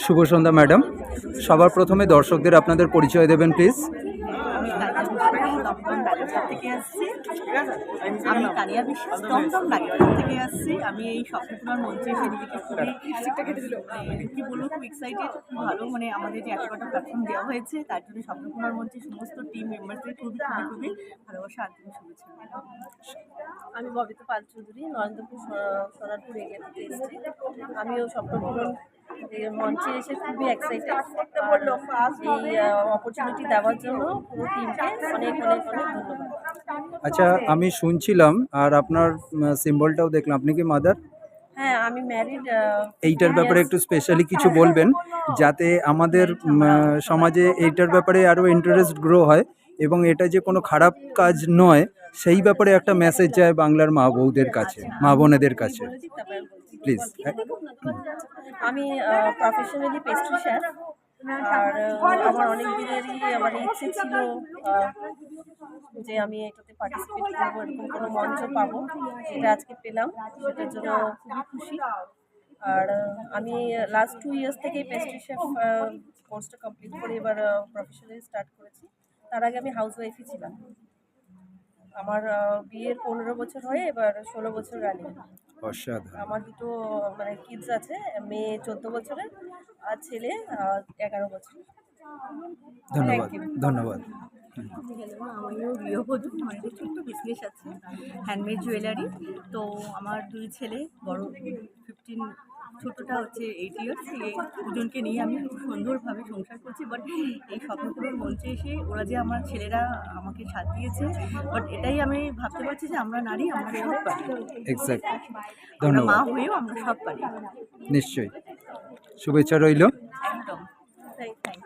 শুভ সন্ধ্যা madam, সবার প্রথমে দর্শকদের আপনাদের পরিচয় দেবেন প্লিজ। আমি তানিয়া বিশ্বাস দমদম বাগেরহাট থেকে আসছি। আমি এই স্বপ্নপূরণ মঞ্চে এসে নিজেকে কি বলবো, খুব এক্সাইটেড, খুব ভালো। মানে আমাদের যে এতটা প্ল্যাটফর্ম দেওয়া হয়েছে তার জন্য স্বপ্নপূরণ মঞ্চের সমস্ত টিম মেম্বারদের খুবই খুবই খুবই ভালোবাসা আন্তরিক শুভেচ্ছা। আমি ববিতা পাল চৌধুরী, নরেন্দ্রপুর সোনারপুর এরিয়া থেকে এসেছি। আমিও স্বপ্নপূরণ মঞ্চে এসে খুবই এক্সাইটেড। এই অপরচুনিটি দেওয়ার জন্য পুরো টিমকে অনেক অনেক অনেক ধন্যবাদ। আচ্ছা, আমি শুনছিলাম আর আপনার সিম্বলটাও দেখলাম, আপনি কি মাদার? হ্যাঁ, আমি ম্যারিড। এইটার ব্যাপারে একটু স্পেশালি কিছু বলবেন, যাতে আমাদের সমাজে এইটার ব্যাপারে আরও ইন্টারেস্ট গ্রো হয় এবং এটা যে কোনো খারাপ কাজ নয় সেই ব্যাপারে একটা মেসেজ যায় বাংলার মা বউদের কাছে, মা বোনেদের কাছে, প্লিজ। আমি প্রফেশনালি পেস্ট্রি শেফ, আর আমার অনেক দিনেরই মানে ইচ্ছে ছিল যে আমি এটাতে পার্টিসিপেট করবো, এরকম কোনো মঞ্চ পাবো, যেটা আজকে পেলাম, সেটার জন্য খুবই খুশি। আর আমি লাস্ট 2 ইয়ার্স থেকে পেস্ট্রি শেফ কোর্সটা কমপ্লিট করে এবার প্রফেশনালি স্টার্ট করেছি। তার আগে আমি হাউস ওয়াইফই ছিলাম। আমার বিয়ের 15 বছর হয়ে এবার 16 বছর রানিং। অসাধারণ। আমার দুটো মানে কিডস আছে, মেয়ে 14 বছরের আর ছেলে 11 বছর। ধন্যবাদ ধন্যবাদ। আমারও গৃহবধূ, আমার একটা ছোট্ট বিজনেস আছে, হ্যান্ডমেড জুয়েলারি। তো আমার 2 ছেলে, বড় 15, ছোটটা হচ্ছে 8 ইয়ার্স। এই দুজনকে নিয়ে আমি খুব সুন্দরভাবে সংসার করছি। বাট এই স্বপ্নপূরণ মঞ্চে এসে ওরা যে আমার ছেলেরা আমাকে সাথ দিয়েছে, বাট এটাই আমি ভাবতে পারছি যে আমরা নারী, আমরা সব পারি। এক্স্যাক্টলি, আমরা ধন্যবাদ। মা হয়েও আমরা সব পারি। নিশ্চয়ই, শুভেচ্ছা রইল। একদম, থ্যাংক ইউ।